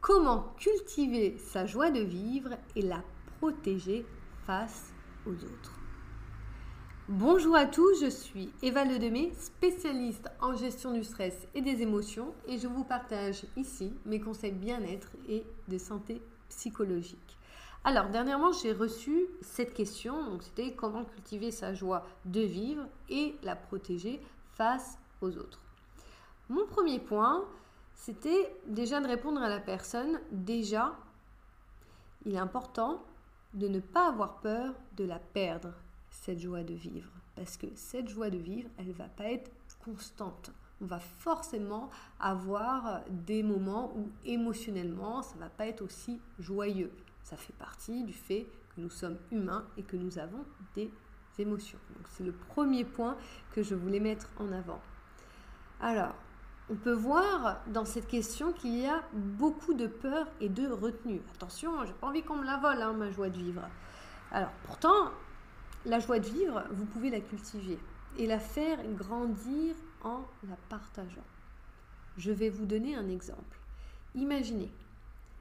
Comment cultiver sa joie de vivre et la protéger face aux autres? Bonjour à tous, je suis Eva Ledemé, spécialiste en gestion du stress et des émotions, et je vous partage ici mes conseils bien-être et de santé psychologique. Alors, dernièrement, j'ai reçu cette question, donc c'était comment cultiver sa joie de vivre et la protéger face aux autres. Mon premier point, c'était déjà de répondre à la personne. Déjà, il est important de ne pas avoir peur de la perdre, cette joie de vivre. Parce que cette joie de vivre, elle ne va pas être constante. On va forcément avoir des moments où émotionnellement, ça ne va pas être aussi joyeux. Ça fait partie du fait que nous sommes humains et que nous avons des émotions. Donc c'est le premier point que je voulais mettre en avant. Alors, on peut voir dans cette question qu'il y a beaucoup de peur et de retenue. Attention, j'ai pas envie qu'on me la vole, ma joie de vivre. Alors, pourtant, la joie de vivre, vous pouvez la cultiver et la faire grandir en la partageant. Je vais vous donner un exemple. Imaginez,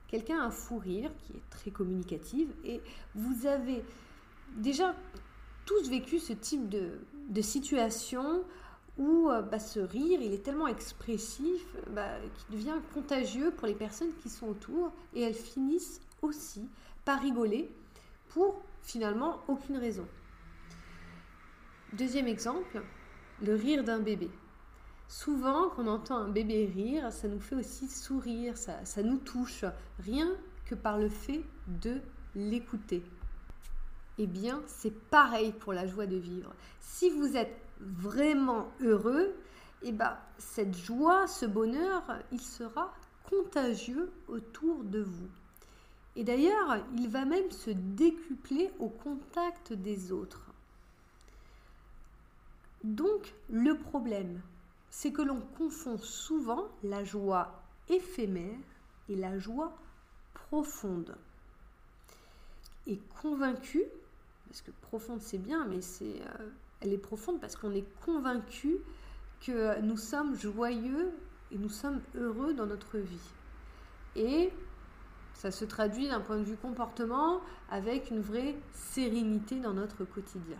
quelqu'un a un fou rire qui est très communicatif et vous avez déjà tous vécu ce type de situation où ce rire, il est tellement expressif qu'il devient contagieux pour les personnes qui sont autour et elles finissent aussi par rigoler pour finalement aucune raison. Deuxième exemple, le rire d'un bébé. Souvent, quand on entend un bébé rire, ça nous fait aussi sourire, ça nous touche, rien que par le fait de l'écouter. Eh bien, c'est pareil pour la joie de vivre. Si vous êtes vraiment heureux, cette joie, ce bonheur, il sera contagieux autour de vous. Et d'ailleurs, il va même se décupler au contact des autres. Donc, le problème, c'est que l'on confond souvent la joie éphémère et la joie profonde. Et convaincu, parce que profonde c'est bien, mais elle est profonde parce qu'on est convaincu que nous sommes joyeux et nous sommes heureux dans notre vie. Et ça se traduit d'un point de vue comportement avec une vraie sérénité dans notre quotidien.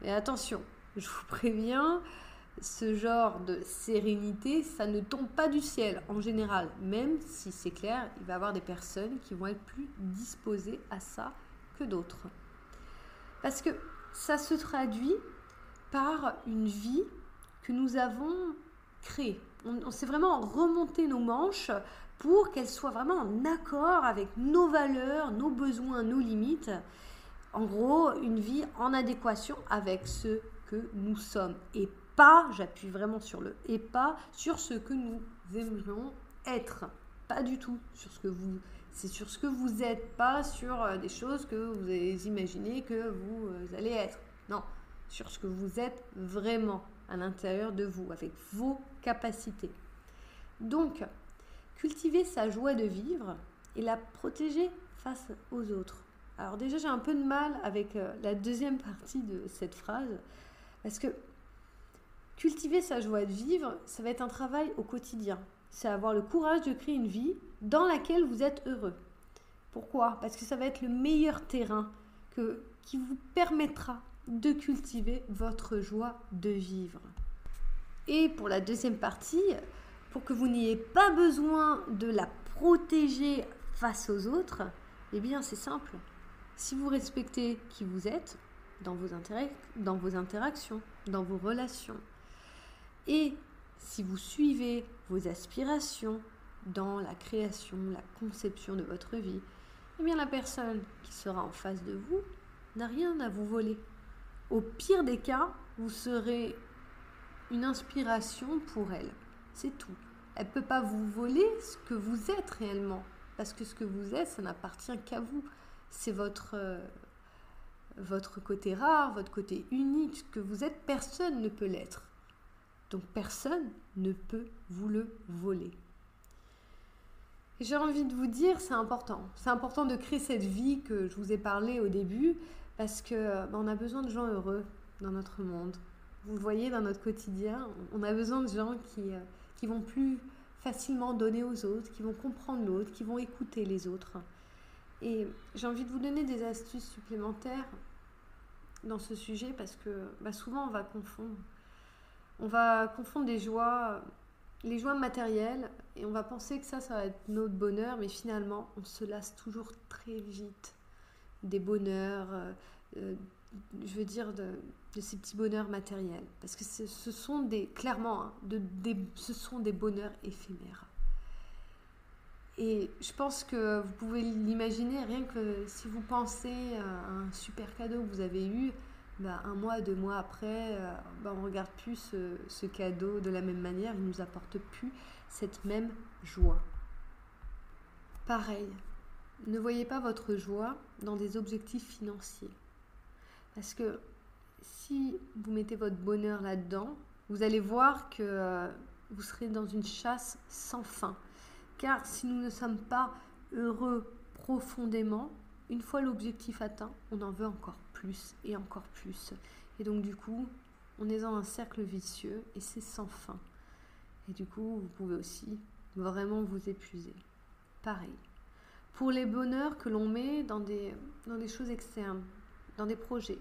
Mais attention, je vous préviens, ce genre de sérénité, ça ne tombe pas du ciel en général. Même si c'est clair, il va y avoir des personnes qui vont être plus disposées à ça que d'autres. Parce que ça se traduit par une vie que nous avons créée. On s'est vraiment remonté nos manches pour qu'elle soit vraiment en accord avec nos valeurs, nos besoins, nos limites. En gros, une vie en adéquation avec ce que nous sommes. Et pas, j'appuie vraiment sur le et pas, sur ce que nous aimerions être. Pas du tout c'est sur ce que vous êtes, pas sur des choses que vous avez imaginées que vous allez être. Non, sur ce que vous êtes vraiment à l'intérieur de vous, avec vos capacités. Donc, cultiver sa joie de vivre et la protéger face aux autres. Alors déjà, j'ai un peu de mal avec la deuxième partie de cette phrase, parce que cultiver sa joie de vivre, ça va être un travail au quotidien. C'est avoir le courage de créer une vie dans laquelle vous êtes heureux. Pourquoi ? Parce que ça va être le meilleur terrain qui vous permettra de cultiver votre joie de vivre. Et pour la deuxième partie, pour que vous n'ayez pas besoin de la protéger face aux autres, eh bien c'est simple. Si vous respectez qui vous êtes dans vos interactions, dans vos relations, et si vous suivez vos aspirations dans la création, la conception de votre vie, eh bien la personne qui sera en face de vous n'a rien à vous voler. Au pire des cas, vous serez une inspiration pour elle. C'est tout. Elle ne peut pas vous voler ce que vous êtes réellement. Parce que ce que vous êtes, ça n'appartient qu'à vous. C'est votre côté rare, votre côté unique. Ce que vous êtes, personne ne peut l'être. Donc personne ne peut vous le voler. Et j'ai envie de vous dire, c'est important. C'est important de créer cette vie que je vous ai parlé au début, parce que on a besoin de gens heureux dans notre monde. Vous le voyez dans notre quotidien, on a besoin de gens qui vont plus facilement donner aux autres, qui vont comprendre l'autre, qui vont écouter les autres. Et j'ai envie de vous donner des astuces supplémentaires dans ce sujet parce que souvent on va confondre. On va confondre les joies matérielles et on va penser que ça va être notre bonheur, mais finalement on se lasse toujours très vite des bonheurs, de ces petits bonheurs matériels. Parce que ce sont ce sont des bonheurs éphémères. Et je pense que vous pouvez l'imaginer, rien que si vous pensez à un super cadeau que vous avez eu, 1 mois, 2 mois après, on ne regarde plus ce cadeau de la même manière, il ne nous apporte plus cette même joie. Pareil, ne voyez pas votre joie dans des objectifs financiers. Parce que si vous mettez votre bonheur là-dedans, vous allez voir que vous serez dans une chasse sans fin. Car si nous ne sommes pas heureux profondément, une fois l'objectif atteint, on en veut encore plus et encore plus. Et donc du coup, on est dans un cercle vicieux et c'est sans fin. Et du coup, vous pouvez aussi vraiment vous épuiser. Pareil. Pour les bonheurs que l'on met dans des choses externes, dans des projets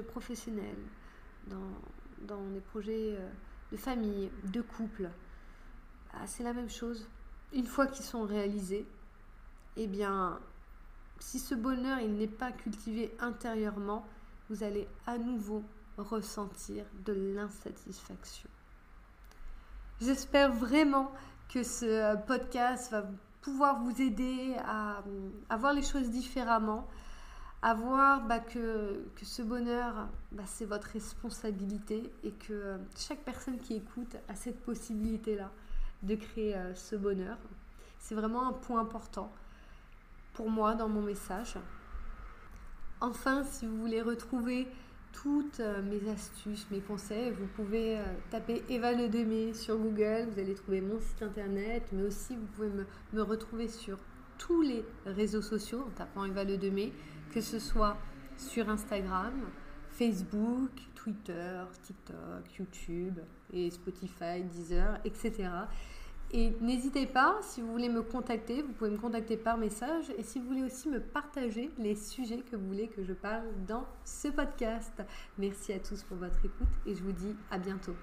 professionnels, dans des projets de famille, de couple, c'est la même chose. Une fois qu'ils sont réalisés, si ce bonheur il n'est pas cultivé intérieurement, vous allez à nouveau ressentir de l'insatisfaction. J'espère vraiment que ce podcast va pouvoir vous aider à voir les choses différemment, à voir que ce bonheur, c'est votre responsabilité et que chaque personne qui écoute a cette possibilité-là de créer ce bonheur. C'est vraiment un point important pour moi dans mon message. Enfin, si vous voulez retrouver toutes mes astuces, mes conseils, vous pouvez taper Eva Ledemé sur Google, vous allez trouver mon site internet, mais aussi vous pouvez me retrouver sur tous les réseaux sociaux en tapant Eva Ledemé, que ce soit sur Instagram, Facebook, Twitter, TikTok, YouTube et Spotify, Deezer, etc. Et n'hésitez pas, si vous voulez me contacter, vous pouvez me contacter par message. Et si vous voulez aussi me partager les sujets que vous voulez que je parle dans ce podcast. Merci à tous pour votre écoute et je vous dis à bientôt.